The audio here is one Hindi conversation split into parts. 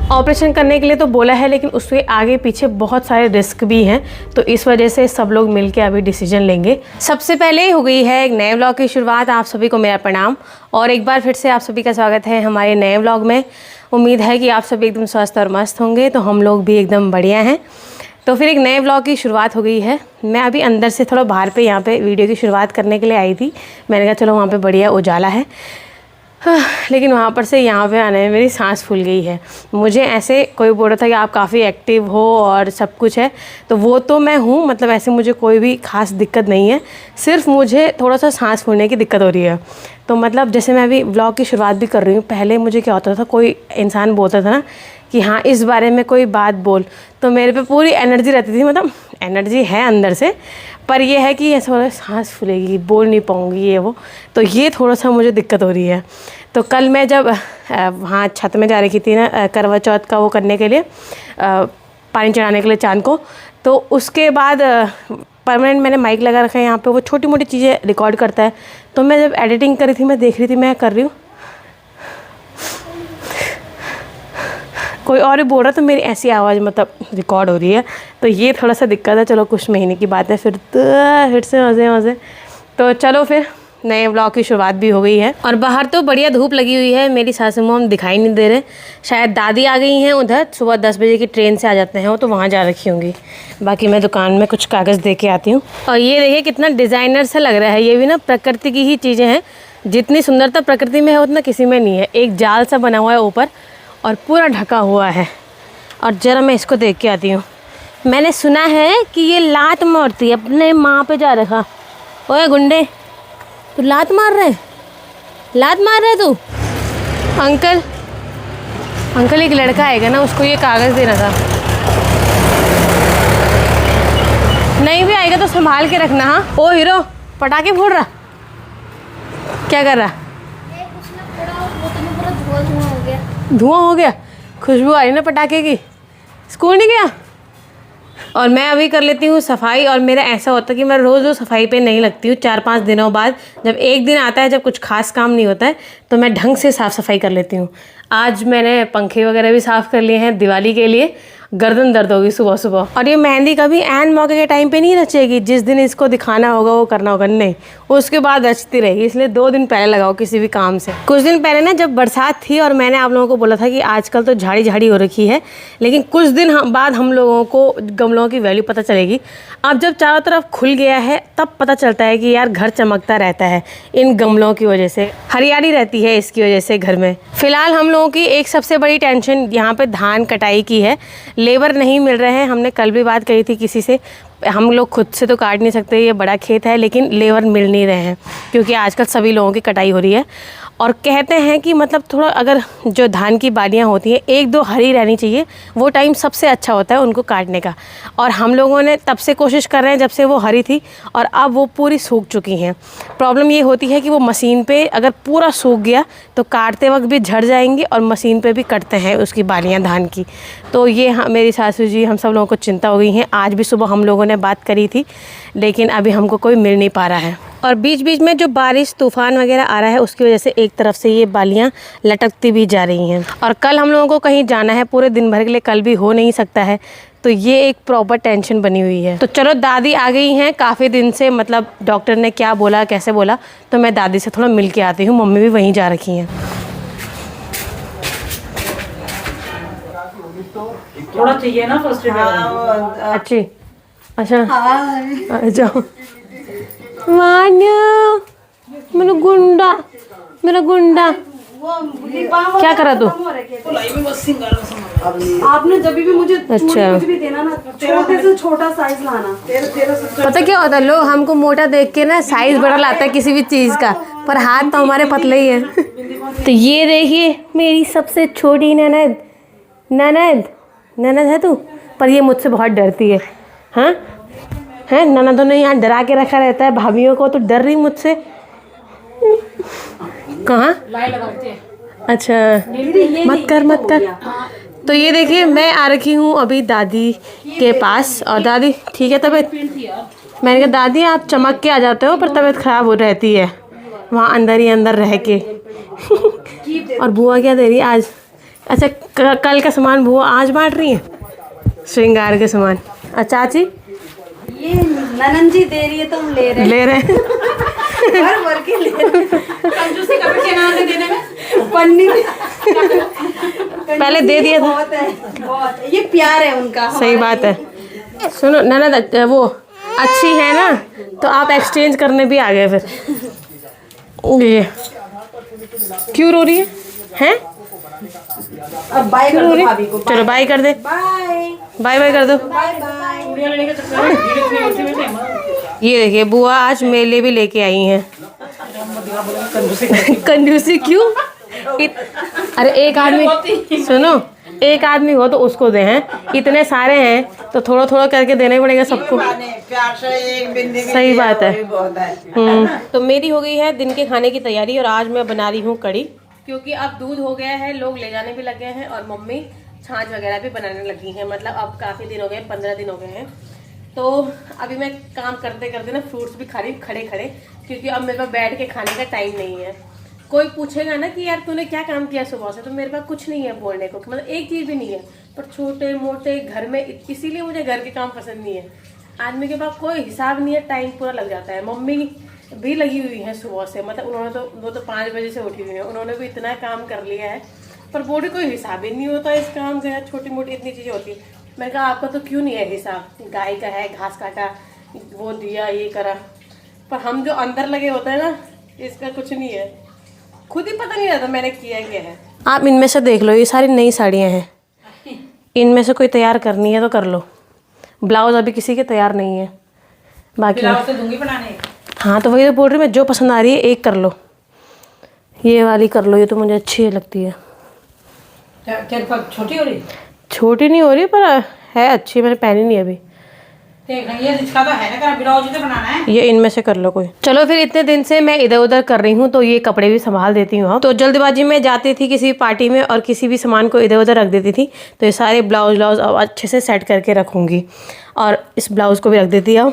ऑपरेशन करने के लिए तो बोला है, लेकिन उसके आगे पीछे बहुत सारे रिस्क भी हैं, तो इस वजह से सब लोग मिलके अभी डिसीजन लेंगे। सबसे पहले हो गई है एक नए व्लॉग की शुरुआत। आप सभी को मेरा प्रणाम और एक बार फिर से आप सभी का स्वागत है हमारे नए व्लॉग में। उम्मीद है कि आप सभी एकदम स्वस्थ और मस्त होंगे, तो हम लोग भी एकदम बढ़िया हैं। तो फिर एक नए व्लॉग की शुरुआत हो गई है। मैं अभी अंदर से थोड़ा बाहर पे यहाँ पे वीडियो की शुरुआत करने के लिए आई थी। मैंने कहा चलो वहाँ पे बढ़िया उजाला है, लेकिन वहाँ पर से यहाँ पे आने में मेरी सांस फूल गई है। मुझे ऐसे कोई बोल रहा था कि आप काफ़ी एक्टिव हो और सब कुछ है, तो वो तो मैं हूँ, मतलब ऐसे मुझे कोई भी ख़ास दिक्कत नहीं है, सिर्फ मुझे थोड़ा सा सांस फूलने की दिक्कत हो रही है। तो मतलब जैसे मैं अभी व्लॉग की शुरुआत भी कर रही हूँ, पहले मुझे क्या होता था, कोई इंसान बोलता था ना कि हाँ इस बारे में कोई बात बोल, तो मेरे पे पूरी एनर्जी रहती थी, मतलब एनर्जी है अंदर से, पर ये है कि ऐसा हो रहा है सांस फूलेगी, बोल नहीं पाऊँगी ये वो, तो ये थोड़ा सा मुझे दिक्कत हो रही है। तो कल मैं जब वहाँ छत में जा रही थी ना करवा चौथ का वो करने के लिए, पानी चढ़ाने के लिए चांद को, तो उसके बाद परमानेंट मैंने माइक लगा रखा है यहाँ पे, वो छोटी मोटी चीज़ें रिकॉर्ड करता है। तो मैं जब एडिटिंग कर रही थी, मैं देख रही थी मैं कर रही हूँ, कोई और भी बोल रहा तो मेरी ऐसी आवाज़ मतलब रिकॉर्ड हो रही है, तो ये थोड़ा सा दिक्कत है। चलो कुछ महीने की बात है, फिर से मज़े। तो चलो फिर नए व्लॉग की शुरुआत भी हो गई है। और बाहर तो बढ़िया धूप लगी हुई है, मेरी सासू माँ दिखाई नहीं दे रहे, शायद दादी आ गई हैं उधर, सुबह 10 बजे की ट्रेन से आ जाते हैं वो, तो वहाँ जा रखी होंगी। बाकी मैं दुकान में कुछ कागज़ दे के आती हूँ। और ये देखिए कितना डिज़ाइनर सा लग रहा है, ये भी ना प्रकृति की ही चीज़ें हैं, जितनी सुंदरता प्रकृति में है उतना किसी में नहीं है। एक जाल सा बना हुआ है ऊपर और पूरा ढका हुआ है। और ज़रा मैं इसको देख के आती हूँ। मैंने सुना है कि ये लात मारती है, अपने माँ पे जा रखा। ओए गुंडे, तू लात मार रहे तू? अंकल एक लड़का आएगा ना, उसको ये कागज़ देना था। नहीं भी आएगा तो संभाल के रखना। हाँ ओ हीरो, पटाखे फोड़ रहा, क्या कर रहा? धुआं हो गया, खुशबू आ रही ना पटाखे की। स्कूल नहीं गया? और मैं अभी कर लेती हूँ सफाई, और मेरा ऐसा होता है कि मैं रोज़ सफाई पे नहीं लगती हूँ। 4-5 दिनों बाद जब एक दिन आता है जब कुछ खास काम नहीं होता है, तो मैं ढंग से साफ़ सफाई कर लेती हूँ। आज मैंने पंखे वगैरह भी साफ़ कर लिए हैं दिवाली के लिए। गर्दन दर्द होगी सुबह सुबह। और ये मेहंदी कभी ऐन मौके के टाइम पे नहीं रचेगी, जिस दिन इसको दिखाना होगा वो करना होगा, नहीं उसके बाद रचती रहेगी। इसलिए 2 दिन पहले लगाओ किसी भी काम से। कुछ दिन पहले ना जब बरसात थी, और मैंने आप लोगों को बोला था कि आजकल तो झाड़ी झाड़ी हो रखी है, लेकिन कुछ दिन बाद हम लोगों को गमलों की वैल्यू पता चलेगी। अब जब चारों तरफ खुल गया है तब पता चलता है कि यार घर चमकता रहता है इन गमलों की वजह से, हरियाली रहती है इसकी वजह से घर में। फिलहाल हम लोगों की एक सबसे बड़ी टेंशन यहाँ पे धान कटाई की है। लेबर नहीं मिल रहे हैं। हमने कल भी बात करी थी किसी से, हम लोग खुद से तो काट नहीं सकते, ये बड़ा खेत है, लेकिन लेबर मिल नहीं रहे हैं क्योंकि आजकल सभी लोगों की कटाई हो रही है। और कहते हैं कि मतलब थोड़ा अगर जो धान की बालियाँ होती हैं 1-2 हरी रहनी चाहिए, वो टाइम सबसे अच्छा होता है उनको काटने का। और हम लोगों ने तब से कोशिश कर रहे हैं जब से वो हरी थी, और अब वो पूरी सूख चुकी हैं। प्रॉब्लम ये होती है कि वो मशीन पे अगर पूरा सूख गया तो काटते वक्त भी झड़ जाएंगी, और मशीन पे भी कटते हैं उसकी बालियाँ धान की। तो ये मेरी सासू जी हम सब लोगों को चिंता हो गई हैं। आज भी सुबह हम लोगों ने बात करी थी, लेकिन अभी हमको कोई मिल नहीं पा रहा है। और बीच बीच में जो बारिश तूफ़ान वगैरह आ रहा है उसकी वजह से एक तरफ से ये बालियाँ लटकती भी जा रही हैं। और कल हम लोगों को कहीं जाना है पूरे दिन भर के लिए, कल भी हो नहीं सकता है, तो ये एक प्रॉपर टेंशन बनी हुई है। तो चलो दादी आ गई हैं काफ़ी दिन से, मतलब डॉक्टर ने क्या बोला कैसे बोला, तो मैं दादी से थोड़ा मिल के आती हूँ। मम्मी भी वहीं जा रखी हैं। थोड़ा चाहिए ना फर्स्ट एड। अच्छी, अच्छा जाओ। मेरा गुंडा क्या करा तू? आपने जब भी मुझे अच्छा कुछ भी देना ना, छोटे से छोटा साइज लाना। पता क्या होता है, लोग हमको मोटा देख के ना साइज बड़ा लाता है किसी भी चीज़ का, पर हाथ तो हमारे पतले ही है। तो ये देखिए मेरी सबसे छोटी ननद है तू, पर ये मुझसे बहुत डरती है। हाँ है, ननदों ने यहाँ डरा के रखा रहता है भाभियों को, तो डर रही मुझसे। कहाँ? अच्छा मत कर। तो ये देखिए मैं आ रखी हूँ अभी दादी के पास, और दादी ठीक है तबीयत? मैंने कहा दादी आप चमक के आ जाते हो, पर तबीयत ख़राब हो रहती है वहाँ अंदर ही अंदर रह के। और बुआ क्या दे रही आज? अच्छा कल का सामान बुआ आज बांट रही है, श्रृंगार के सामान। और चाची ये ननन जी दे रही है तो हम ले रहे ले रहे हैं। हैं, भर भर के ले रहे हैं। कंजूसी कभी के नाम देने में पन्नी में पहले दे दिया था। बहुत है, बहुत ये प्यार है उनका। सही बात है। सुनो ननद वो अच्छी है ना, तो आप एक्सचेंज करने भी आ गए फिर। ये क्यों रो रही है हैं? अब बाय कर दो भाभी को। चलो बाय कर दे, बाय बाय बाय कर दो। Bye bye. ये देखिए बुआ आज मेले भी लेके आई हैं। कंजूसी क्यों? अरे एक आदमी सुनो, एक आदमी हो तो उसको दे हैं, इतने सारे हैं तो थोड़ा थोड़ा करके देना पड़ेगा सबको। प्यार से एक बिंदी भी सही बात है। बहुत है। तो मेरी हो गई है दिन के खाने की तैयारी और आज मैं बना रही हूँ कड़ी, क्योंकि अब दूध हो गया है, लोग ले जाने भी लग गए हैं और मम्मी छाछ वगैरह भी बनाने लगी हैं। मतलब अब काफ़ी दिन हो गए, 15 दिन हो गए हैं। तो अभी मैं काम करते करते ना फ्रूट्स भी खा रही खड़े खड़े, क्योंकि अब मेरे पास बैठ के खाने का टाइम नहीं है। कोई पूछेगा ना कि यार तूने क्या काम किया सुबह से, तो मेरे पास कुछ नहीं है बोलने को, मतलब एक चीज़ भी नहीं है। पर छोटे मोटे घर में, इसीलिए मुझे घर के काम पसंद नहीं है। आदमी के पास कोई हिसाब नहीं है, टाइम पूरा लग जाता है। मम्मी भी लगी हुई है सुबह से, मतलब उन्होंने तो वो तो 5 बजे से उठी हुई है, उन्होंने भी इतना काम कर लिया है, पर बोर्ड कोई हिसाब ही नहीं होता इस काम का। छोटी मोटी इतनी चीज़ें होती है। मैंने कहा आपका तो क्यों नहीं है हिसाब, गाय का है, घास काटा, वो दिया, ये करा, पर हम जो अंदर लगे होते हैं ना, इसका कुछ नहीं है, खुद ही पता नहीं रहता मैंने किया क्या है। आप इनमें से देख लो, ये सारी नई साड़ियाँ हैं, इनमें से कोई तैयार करनी है तो कर लो। ब्लाउज अभी किसी के तैयार नहीं है, बाकी तो दूंगी बनाने। हाँ तो वही तो बोल रही मैं, जो पसंद आ रही है एक कर लो, ये वाली कर लो, ये तो मुझे अच्छी लगती है। छोटी हो रही? छोटी नहीं हो रही पर है अच्छी, मैंने पहनी नहीं अभी। ये इसका तो है ना, ब्लाउज तो बनाना है। ये इनमें से कर लो कोई। चलो फिर इतने दिन से मैं इधर उधर कर रही हूँ तो ये कपड़े भी संभाल देती हूँ। तो जल्दबाजी में जाती थी किसी पार्टी में और किसी भी सामान को इधर उधर रख देती थी, तो ये सारे ब्लाउज अब अच्छे से सेट करके रखूँगी। और इस ब्लाउज़ को भी रख देती हूँ।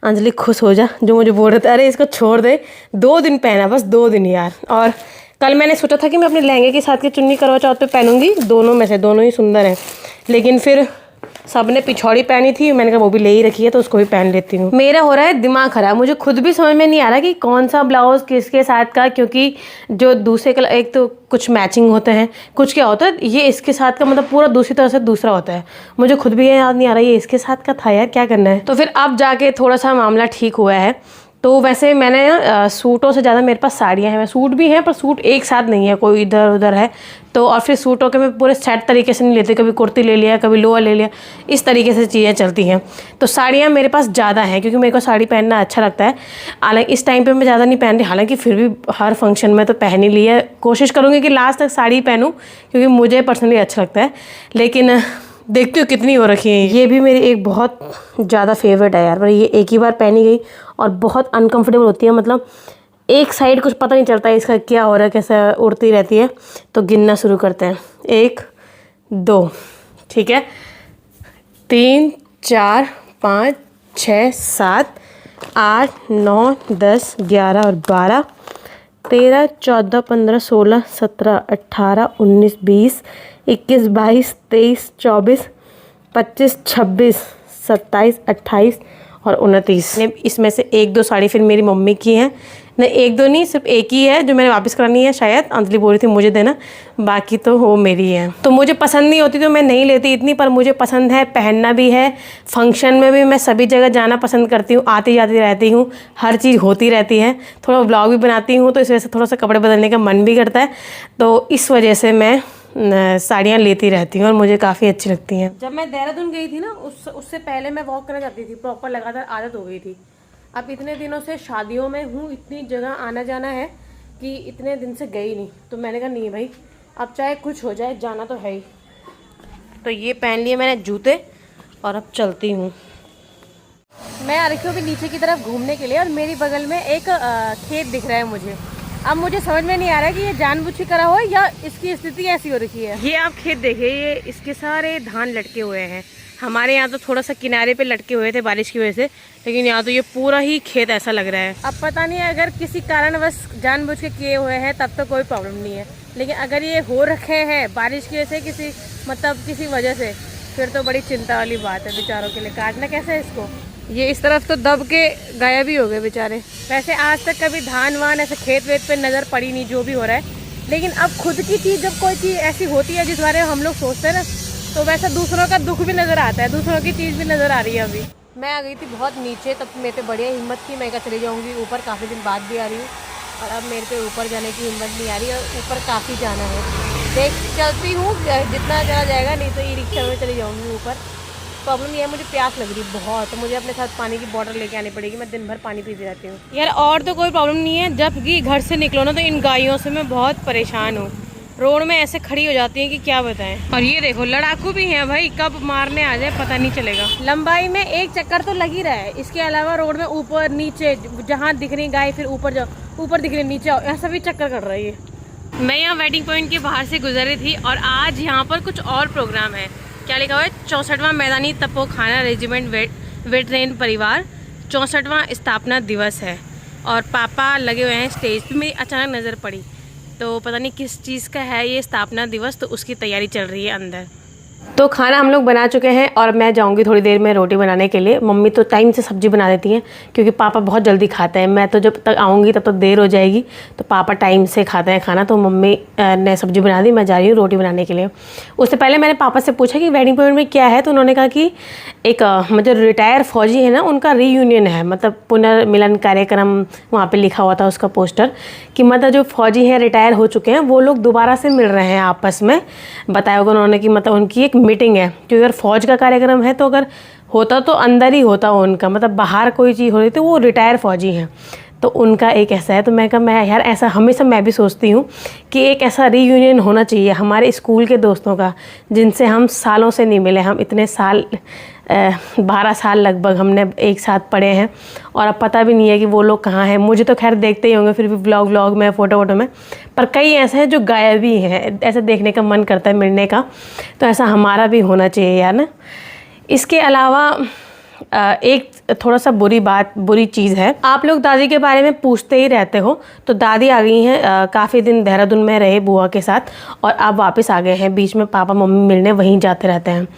अंजलि खुश हो जा, जो मुझे बोल रहे थे अरे इसको छोड़ दे, 2 दिन पहना, बस 2 दिन यार। और कल मैंने सोचा था कि मैं अपने लहंगे के साथ की चुन्नी करवा चौथ पे पहनूंगी, दोनों में से दोनों ही सुंदर हैं, लेकिन फिर सबने पिछौड़ी पहनी थी, मैंने कहा वो भी ले ही रखी है तो उसको भी पहन लेती हूँ। मेरा हो रहा है दिमाग खराब, मुझे खुद भी समझ में नहीं आ रहा कि कौन सा ब्लाउज़ किसके साथ का, क्योंकि जो दूसरे कलर, एक तो कुछ मैचिंग होते हैं, कुछ क्या होता है ये इसके साथ का, मतलब पूरा दूसरी तरह से दूसरा होता है। मुझे खुद भी ये याद नहीं आ रहा ये इसके साथ का था यार, क्या करना है। तो फिर अब जाके थोड़ा सा मामला ठीक हुआ है। तो वैसे मैंने सूटों से ज़्यादा मेरे पास साड़ियाँ हैं, सूट भी हैं पर सूट एक साथ नहीं है, कोई इधर उधर है। तो और फिर सूटों के मैं पूरे सेट तरीके से नहीं लेती, कभी कुर्ती ले लिया, कभी लोअर ले लिया, इस तरीके से चीज़ें चलती हैं। तो साड़ियाँ मेरे पास ज़्यादा हैं, क्योंकि मेरे को साड़ी पहनना अच्छा लगता है। हालांकि इस टाइम पे मैं ज़्यादा नहीं पहन रही, हालांकि फिर भी हर फंक्शन में तो पहन ही ली है। कोशिश करूँगी कि लास्ट तक साड़ी पहनूँ, क्योंकि मुझे पर्सनली अच्छा लगता है। लेकिन देखती हूँ कितनी हो रखी है। ये भी मेरी एक बहुत ज़्यादा फेवरेट है यार, पर ये एक ही बार पहनी गई और बहुत अनकंफर्टेबल होती है, मतलब एक साइड कुछ पता नहीं चलता है इसका क्या हो रहा है, कैसे उड़ती रहती है। तो गिनना शुरू करते हैं, 1 2, ठीक है, 3 4 5 6 7 8 9 10 11 और 12 13 14 15 16 17 18 19 20 21 22 23 24 25 26 27 28 और 29। इसमें से 1-2 साड़ी फिर मेरी मम्मी की हैं, नहीं 1-2 नहीं, सिर्फ एक ही है जो मैंने वापस करानी है, शायद अंजलि बोल रही थी मुझे देना, बाकी तो वो मेरी है। तो मुझे पसंद नहीं होती तो मैं नहीं लेती इतनी, पर मुझे पसंद है, पहनना भी है। फंक्शन में भी मैं सभी जगह जाना पसंद करती हूँ, आती जाती रहती हूँ, हर चीज़ होती रहती है। थोड़ा व्लॉग भी बनाती हूँ तो इस वजह से थोड़ा सा कपड़े बदलने का मन भी करता है, तो इस वजह से मैं साड़ियाँ लेती रहती हूँ और मुझे काफ़ी अच्छी लगती हैं। जब मैं देहरादून गई थी ना, उससे पहले मैं वॉक करने जाती थी, प्रॉपर लगातार आदत हो गई थी। अब इतने दिनों से शादियों में हूँ, इतनी जगह आना जाना है कि इतने दिन से गई नहीं, तो मैंने कहा नहीं भाई अब चाहे कुछ हो जाए जाना तो है ही। तो ये पहन लिए मैंने जूते और अब चलती हूँ। मैं आ रखी हूँ अभी नीचे की तरफ घूमने के लिए और मेरी बगल में एक खेत दिख रहा है मुझे। अब मुझे समझ में नहीं आ रहा है कि ये जानबूझ के करा हो या इसकी स्थिति ऐसी हो रखी है। ये आप खेत देखिए, ये इसके सारे धान लटके हुए हैं। हमारे यहाँ तो थोड़ा सा किनारे पे लटके हुए थे बारिश की वजह से, लेकिन यहाँ तो ये पूरा ही खेत ऐसा लग रहा है। अब पता नहीं अगर किसी कारणवश जानबूझ के किए हुए हैं तब तो कोई प्रॉब्लम नहीं है, लेकिन अगर ये हो रखे हैं बारिश की वजह से किसी वजह से, फिर तो बड़ी चिंता वाली बात है बेचारों के लिए। काटना कैसे है इसको? ये इस तरफ तो दब के गायब ही हो गए बेचारे। वैसे आज तक कभी धान वान ऐसे खेत वेत पे नज़र पड़ी नहीं जो भी हो रहा है, लेकिन अब खुद की चीज़ जब कोई चीज़ ऐसी होती है जिस बारे में हम लोग सोचते हैं ना, तो वैसा दूसरों का दुख भी नज़र आता है, दूसरों की चीज़ भी नज़र आ रही है। अभी मैं आ गई थी बहुत नीचे, तब मेरे पे बढ़िया हिम्मत थी, मैं क्या चली जाऊँगी ऊपर, काफ़ी दिन बाद भी आ रही हूँ, और अब मेरे पे ऊपर जाने की हिम्मत नहीं आ रही, और ऊपर काफ़ी जाना है। देख चलती हूँ जितना चला जाएगा, नहीं तो ई रिक्शा में चली जाऊँगी ऊपर। प्रॉब्लम ये है मुझे प्यास लग रही है बहुत, तो मुझे अपने साथ पानी की बोतल लेके आनी पड़ेगी। मैं दिन भर पानी पीती रहती हूँ यार। और तो कोई प्रॉब्लम नहीं है, जब कि घर से निकलो ना तो इन गायों से मैं बहुत परेशान हूँ। रोड में ऐसे खड़ी हो जाती है कि क्या बताएं। और ये देखो लड़ाकू भी हैं भाई, कब मारने आ जाए पता नहीं चलेगा। लंबाई में एक चक्कर तो लग ही रहा है, इसके अलावा रोड में ऊपर नीचे जहाँ दिख रही गाय फिर ऊपर जाओ, ऊपर दिख रही नीचे आओ, ऐसा भी चक्कर कर रही है। मैं यहाँ वेडिंग पॉइंट के बाहर से गुजर रही थी, और आज यहाँ पर कुछ और प्रोग्राम है। क्या लिखा हुआ है? 64वां मैदानी तपोखाना रेजिमेंट वेटरेन परिवार 64वां स्थापना दिवस है, और पापा लगे हुए हैं स्टेज पे। मेरी अचानक नज़र पड़ी, तो पता नहीं किस चीज़ का है ये स्थापना दिवस, तो उसकी तैयारी चल रही है अंदर। तो खाना हम लोग बना चुके हैं, और मैं जाऊंगी थोड़ी देर में रोटी बनाने के लिए। मम्मी तो टाइम से सब्ज़ी बना देती हैं, क्योंकि पापा बहुत जल्दी खाते हैं। मैं तो जब तक आऊँगी तब तक देर हो जाएगी, तो पापा टाइम से खाते हैं खाना। तो मम्मी ने सब्ज़ी बना दी, मैं जा रही हूँ रोटी बनाने के लिए। उससे पहले मैंने पापा से पूछा कि वेडिंग पॉइंट में क्या है, तो उन्होंने कहा कि एक मतलब रिटायर फौजी है ना, उनका रीयूनियन है, मतलब पुनर्मिलन कार्यक्रम वहाँ पर लिखा हुआ था उसका पोस्टर, कि मतलब जो फौजी हैं रिटायर हो चुके हैं वो लोग दोबारा से मिल रहे हैं आपस में। बताया होगा उन्होंने कि मतलब उनकी एक मीटिंग है, क्योंकि अगर फौज का कार्यक्रम है तो अगर होता तो अंदर ही होता उनका, मतलब बाहर कोई चीज़ हो रही थी, वो रिटायर फौजी हैं तो उनका एक ऐसा है। तो मैं कहा मैं यार ऐसा हमेशा मैं भी सोचती हूँ कि एक ऐसा रीयूनियन होना चाहिए हमारे स्कूल के दोस्तों का, जिनसे हम सालों से नहीं मिले। हम इतने साल 12 साल लगभग हमने एक साथ पढ़े हैं, और अब पता भी नहीं है कि वो लोग कहाँ हैं। मुझे तो खैर देखते ही होंगे फिर भी व्लॉग में, फ़ोटो में, पर कई ऐसे हैं जो गायब ही हैं। ऐसे देखने का मन करता है, मिलने का, तो ऐसा हमारा भी होना चाहिए यार ना। इसके अलावा एक थोड़ा सा बुरी चीज़ है, आप लोग दादी के बारे में पूछते ही रहते हो। तो दादी आ गई हैं, काफ़ी दिन देहरादून में रहे बुआ के साथ, और अब वापस आ गए हैं। बीच में पापा मम्मी मिलने वहीं जाते रहते हैं।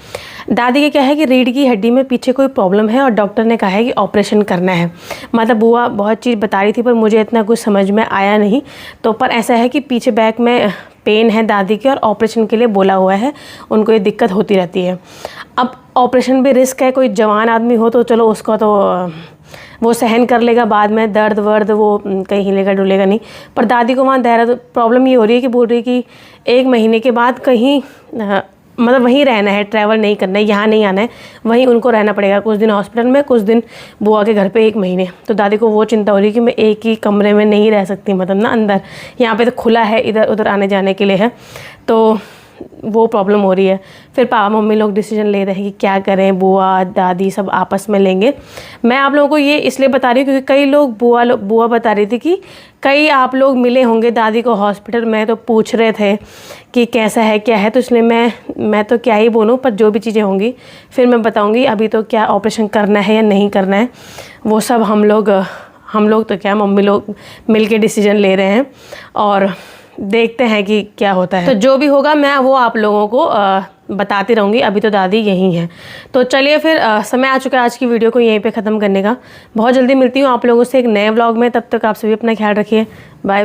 दादी का क्या है कि रीढ़ की हड्डी में पीछे कोई प्रॉब्लम है, और डॉक्टर ने कहा है कि ऑपरेशन करना है। मतलब बुआ बहुत चीज़ बता रही थी, पर मुझे इतना कुछ समझ में आया नहीं। तो पर ऐसा है कि पीछे बैक में पेन है दादी के, और ऑपरेशन के लिए बोला हुआ है, उनको ये दिक्कत होती रहती है। अब ऑपरेशन भी रिस्क है, कोई जवान आदमी हो तो चलो उसका तो वो सहन कर लेगा, बाद में दर्द वर्द वो कहीं हिलेगा डुलेगा नहीं। पर दादी को वहाँ देहरादून प्रॉब्लम ये हो रही है कि बोल रही है कि 1 महीने के बाद कहीं मतलब वहीं रहना है, ट्रैवल नहीं करना है, यहाँ नहीं आना है, वहीं उनको रहना पड़ेगा। कुछ दिन हॉस्पिटल में, कुछ दिन बुआ के घर पे 1 महीने। तो दादी को वो चिंता हो रही है कि मैं एक ही कमरे में नहीं रह सकती, मतलब ना अंदर, यहाँ पे तो खुला है, इधर उधर आने जाने के लिए है, तो वो प्रॉब्लम हो रही है। फिर पापा मम्मी लोग डिसीजन ले रहे हैं कि क्या करें, बुआ दादी सब आपस में लेंगे। मैं आप लोगों को ये इसलिए बता रही हूँ क्योंकि कई लोग बुआ बता रही थी कि कई आप लोग मिले होंगे दादी को हॉस्पिटल में, तो पूछ रहे थे कि कैसा है क्या है। तो इसलिए मैं तो क्या ही बोलूँ, पर जो भी चीज़ें होंगी फिर मैं बताऊँगी। अभी तो क्या ऑपरेशन करना है या नहीं करना है वो सब हम लोग तो क्या मम्मी लोग मिल के डिसीजन ले रहे हैं, और देखते हैं कि क्या होता है। तो जो भी होगा मैं वो आप लोगों को बताती रहूँगी। अभी तो दादी यहीं हैं। तो चलिए फिर समय आ चुका है आज की वीडियो को यहीं पे ख़त्म करने का। बहुत जल्दी मिलती हूँ आप लोगों से एक नए व्लॉग में, तब तक आप सभी अपना ख्याल रखिए। बाय।